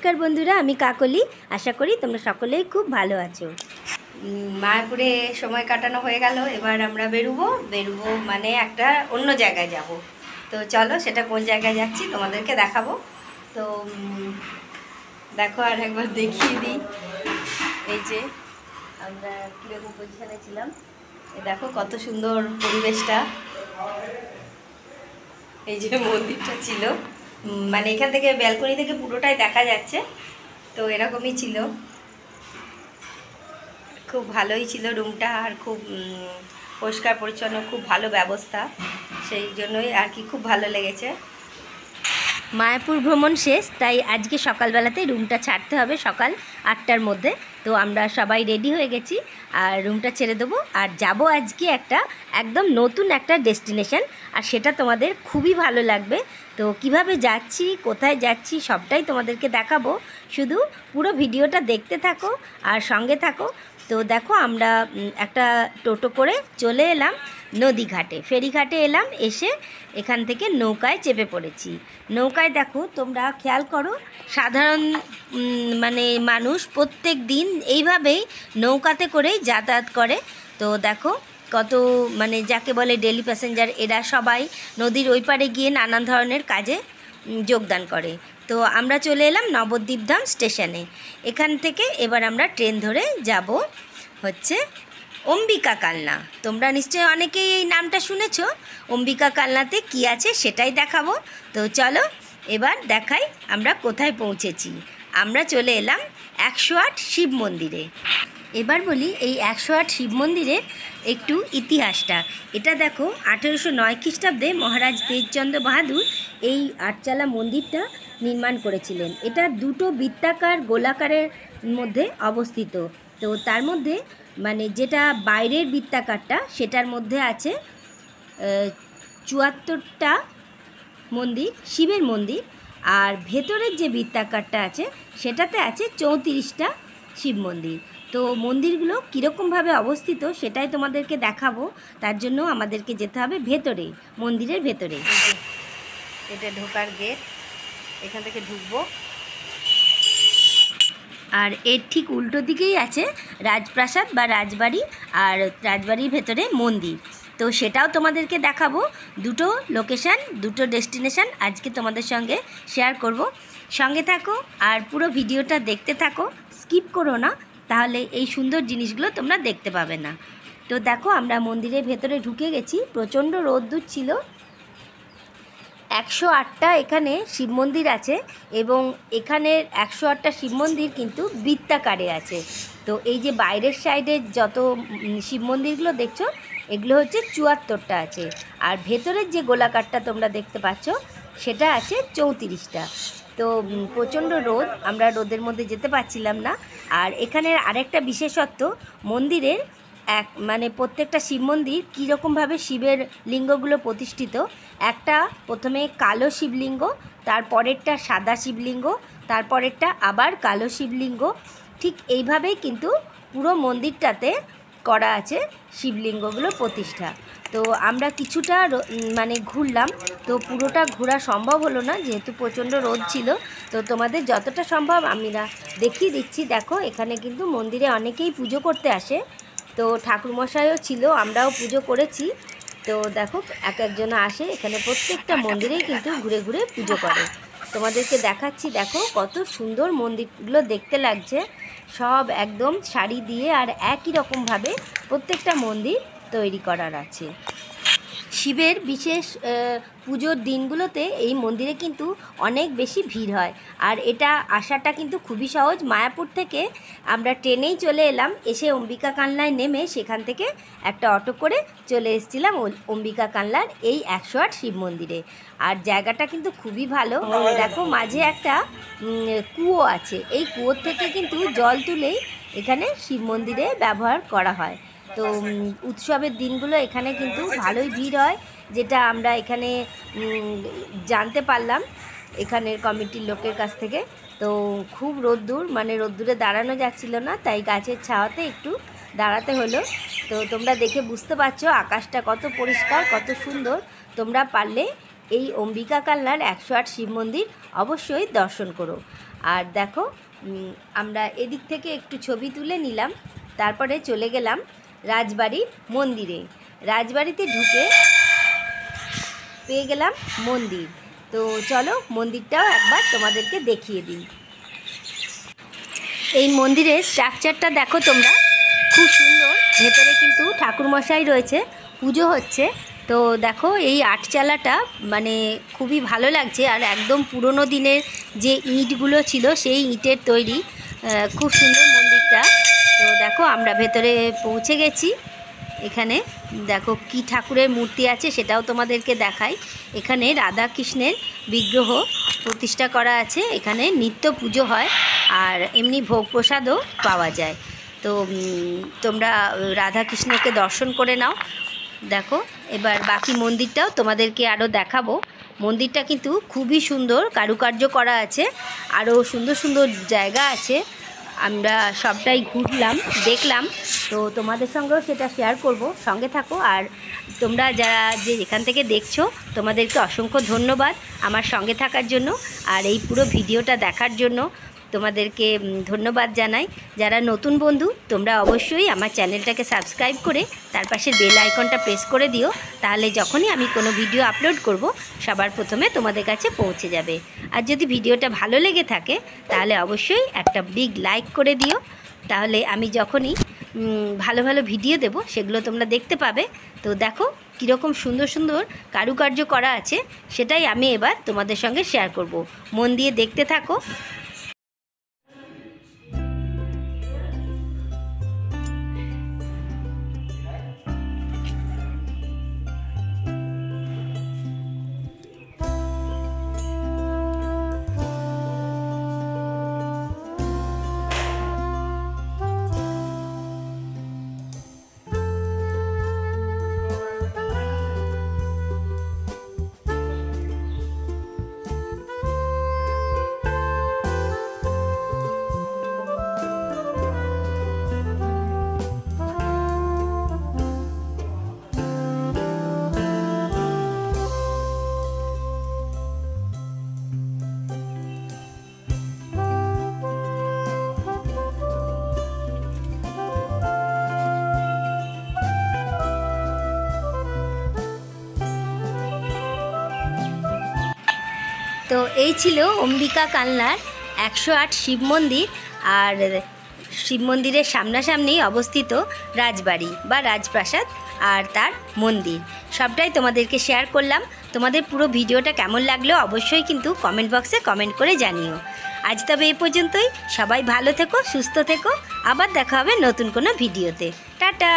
নমস্কার বন্ধুরা, আমি কাকলি। আশা করি তোমরা সকলেই খুব ভালো আছো। মায়াপুরে সময় কাটানো হয়ে গেল, এবার আমরা বেরোবো মানে একটা অন্য জায়গায় যাব। তো চলো, সেটা কোন জায়গায় যাচ্ছি তোমাদেরকে দেখাবো। তো দেখো, আর একবার দেখিয়ে দিই। এই যে আমরা কীরকম পজিশানে ছিলাম, দেখো কত সুন্দর পরিবেশটা। এই যে মন্দিরটা ছিল, মানে এখান থেকে ব্যালকনি থেকে পুরোটাই দেখা যাচ্ছে। তো এরকমই ছিল, খুব ভালোই ছিল রুমটা, আর খুব পরিষ্কার পরিচ্ছন্ন, খুব ভালো ব্যবস্থা। সেই জন্যই আর কি খুব ভালো লেগেছে। মায়াপুর ভ্রমণ শেষ, তাই আজকে সকালবেলাতেই রুমটা ছাড়তে হবে সকাল 8টার মধ্যে। তো আমরা সবাই রেডি হয়ে গেছি আর রুমটা ছেড়ে দেবো, আর যাব আজকে একদম নতুন একটা ডেস্টিনেশন, আর সেটা তোমাদের খুবই ভালো লাগবে। তো কিভাবে যাচ্ছি, কোথায় যাচ্ছি, সবটাই তোমাদেরকে দেখাবো। শুধু পুরো ভিডিওটা দেখতে থাকো আর সঙ্গে থাকো। তো দেখো, আমরা একটা টোটো করে চলে এলাম নদীঘাটে, ফেরিঘাটে এলাম। এসে এখান থেকে নৌকায় চেপে পড়েছি। নৌকায় দেখো, তোমরা খেয়াল করো, সাধারণ মানে মানুষ প্রত্যেক দিন এইভাবেই নৌকাতে করেই যাতায়াত করে। তো দেখো কত, মানে যাকে বলে ডেলি প্যাসেঞ্জার, এরা সবাই নদীর ওই পারে গিয়ে নানান ধরনের কাজে যোগদান করে। তো আমরা চলে এলাম নবদ্বীপধাম স্টেশনে। এখান থেকে এবার আমরা ট্রেন ধরে যাব হচ্ছে অম্বিকা কালনা। তোমরা নিশ্চয়ই অনেকেই এই নামটা শুনেছো। অম্বিকা কালনাতে কি আছে সেটাই দেখাবো। তো চলো এবার দেখাই আমরা কোথায় পৌঁছেছি। আমরা চলে এলাম 108 শিব মন্দিরে। এবার বলি এই 108 শিব মন্দিরের একটু ইতিহাসটা। এটা দেখো, 1809 খ্রিস্টাব্দে মহারাজ তেজচন্দ্র বাহাদুর এই আটচালা মন্দিরটা নির্মাণ করেছিলেন। এটা দুটো বৃত্তাকার গোলাকারের মধ্যে অবস্থিত। তো তার মধ্যে মানে যেটা বাইরের বৃত্তাকারটা, সেটার মধ্যে আছে 74টা মন্দির, শিবের মন্দির। আর ভেতরের যে বৃত্তাকারটা আছে সেটাতে আছে 34টা শিব মন্দির। তো মন্দিরগুলো কীরকমভাবে অবস্থিত সেটাই তোমাদেরকে দেখাবো। তার জন্য আমাদেরকে যেতে হবে ভেতরে, মন্দিরের ভেতরে। এটা ঢোকার গেট, এখান থেকে ঢুকবো। আর এর ঠিক উল্টো দিকেই আছে রাজপ্রাসাদ বা রাজবাড়ি, আর রাজবাড়ির ভেতরে মন্দির। তো সেটাও তোমাদেরকে দেখাবো। দুটো লোকেশান, দুটো ডেস্টিনেশান আজকে তোমাদের সঙ্গে শেয়ার করব। সঙ্গে থাকো আর পুরো ভিডিওটা দেখতে থাকো, স্কিপ করো না, তাহলে এই সুন্দর জিনিসগুলো তোমরা দেখতে পাবে না। তো দেখো, আমরা মন্দিরের ভেতরে ঢুকে গেছি। প্রচণ্ড রোদ্দুর ছিল। 108টা এখানে শিব মন্দির আছে, এবং এখানের 108টা শিব মন্দির কিন্তু বৃত্তাকারে আছে। তো এই যে বাইরের সাইডে যত শিব মন্দিরগুলো দেখছো, এগুলো হচ্ছে 74টা আছে। আর ভেতরের যে গোলাকারটা তোমরা দেখতে পাচ্ছ, সেটা আছে 34টা। তো প্রচণ্ড রোদ, আমরা রোদের মধ্যে যেতে পারছিলাম না। আর এখানের আরেকটা বিশেষত্ব, মন্দিরের মানে প্রত্যেকটা শিব মন্দির কীরকমভাবে শিবের লিঙ্গগুলো প্রতিষ্ঠিত। একটা প্রথমে কালো শিবলিঙ্গ, তারপরেরটা সাদা শিবলিঙ্গ, তারপরেরটা আবার কালো শিবলিঙ্গ। ঠিক এইভাবেই কিন্তু পুরো মন্দিরটাতে করা আছে শিবলিঙ্গগুলো প্রতিষ্ঠা। তো আমরা কিছুটা মানে ঘুরলাম, তো পুরোটা ঘোরা সম্ভব হলো না যেহেতু প্রচণ্ড রোদ ছিল। তো তোমাদের যতটা সম্ভব আমরা দেখিয়ে দিচ্ছি। দেখো, এখানে কিন্তু মন্দিরে অনেকেই পুজো করতে আসে। তো ঠাকুরমশাইও ছিল, আমরাও পুজো করেছি। তো দেখো, এক একজন আসে এখানে, প্রত্যেকটা মন্দিরেই কিন্তু ঘুরে ঘুরে পুজো করে। তোমাদেরকে দেখাচ্ছি, দেখো কত সুন্দর মন্দিরগুলো দেখতে লাগছে। সব একদম শাড়ি দিয়ে আর একই রকমভাবে প্রত্যেকটা মন্দির তৈরি করার আছে। শিবের বিশেষ পুজোর দিনগুলোতে এই মন্দিরে কিন্তু অনেক বেশি ভিড় হয়। আর এটা আসাটা কিন্তু খুবই সহজ। মায়াপুর থেকে আমরা ট্রেনেই চলে এলাম, এসে অম্বিকা কালনায় নেমে সেখান থেকে একটা অটো করে চলে এসেছিলাম অম্বিকা কালনার এই 108 শিব মন্দিরে। আর জায়গাটা কিন্তু খুবই ভালো। দেখো, মাঝে একটা কুয়ো আছে, এই কুয়োর থেকে কিন্তু জল তুলেই এখানে শিব মন্দিরে ব্যবহার করা হয়। তো উৎসবের দিনগুলো এখানে কিন্তু ভালোই ভিড় হয়, যেটা আমরা এখানে জানতে পারলাম এখানের কমিটির লোকের কাছ থেকে। তো খুব রোদ্দুর, মানে রোদ্দুরে দাঁড়ানো যাচ্ছিল না, তাই গাছের ছাওয়াতে একটু দাঁড়াতে হলো। তো তোমরা দেখে বুঝতে পারছো আকাশটা কত পরিষ্কার, কত সুন্দর। তোমরা পারলে এই অম্বিকা কালনার 108 শিব মন্দির অবশ্যই দর্শন করো। আর দেখো আমরা এদিক থেকে একটু ছবি তুলে নিলাম, তারপরে চলে গেলাম রাজবাড়ির মন্দিরে। রাজবাড়িতে ঢুকে পেয়ে গেলাম মন্দির। তো চলো মন্দিরটাও একবার তোমাদেরকে দেখিয়ে দিই। এই মন্দিরের স্ট্রাকচারটা দেখো তোমরা, খুব সুন্দর। ভেতরে কিন্তু ঠাকুরমশাই রয়েছে, পুজো হচ্ছে। তো দেখো এই আটচালাটা মানে খুবই ভালো লাগছে, আর একদম পুরনো দিনের যে ইঁটগুলো ছিল সেই ইঁটের তৈরি, খুব সুন্দর মন্দিরটা। তো দেখো আমরা ভেতরে পৌঁছে গেছি। এখানে দেখো কি ঠাকুরের মূর্তি আছে সেটাও তোমাদেরকে দেখাই। এখানে রাধা কৃষ্ণের বিগ্রহ প্রতিষ্ঠা করা আছে। এখানে নিত্য পুজো হয়, আর এমনি ভোগ প্রসাদও পাওয়া যায়। তো তোমরা রাধা কৃষ্ণকে দর্শন করে নাও। দেখো এবার বাকি মন্দিরটাও তোমাদেরকে আরও দেখাবো। মন্দিরটা কিন্তু খুবই সুন্দর, কারুকার্য করা আছে, আরও সুন্দর সুন্দর জায়গা আছে। আমরা সবটাই ঘুরলাম, দেখলাম। তো তোমাদের সঙ্গেও সেটা শেয়ার করব, সঙ্গে থাকো। আর তোমরা যারা যে এখান থেকে দেখছো তোমাদেরকে অসংখ্য ধন্যবাদ আমার সঙ্গে থাকার জন্য, আর এই পুরো ভিডিওটা দেখার জন্য তোমাদেরকে ধন্যবাদ জানাই। যারা নতুন বন্ধু তোমরা অবশ্যই আমার চ্যানেলটাকে সাবস্ক্রাইব করে তার পাশে বেল আইকনটা প্রেস করে দিও, তাহলে যখনই আমি কোনো ভিডিও আপলোড করব সবার প্রথমে তোমাদের কাছে পৌঁছে যাবে। আর যদি ভিডিওটা ভালো লেগে থাকে তাহলে অবশ্যই একটা বিগ লাইক করে দিও, তাহলে আমি যখনই ভালো ভালো ভিডিও দেব সেগুলো তোমরা দেখতে পাবে। তো দেখো কীরকম সুন্দর সুন্দর কারুকার্য করা আছে, সেটাই আমি এবার তোমাদের সঙ্গে শেয়ার করব। মন দিয়ে দেখতে থাকো। তো এই ছিল অম্বিকা কালনার 108 শিব মন্দির, আর শিব মন্দিরের সামনাসামনি অবস্থিত রাজবাড়ি বা রাজপ্রাসাদ আর তার মন্দির, সবটাই তোমাদেরকে শেয়ার করলাম। তোমাদের পুরো ভিডিওটা কেমন লাগলো অবশ্যই কিন্তু কমেন্ট বক্সে কমেন্ট করে জানিও। আজ তবে এই পর্যন্তই। সবাই ভালো থেকো, সুস্থ থেকো। আবার দেখা হবে নতুন কোনো ভিডিওতে। টাটা।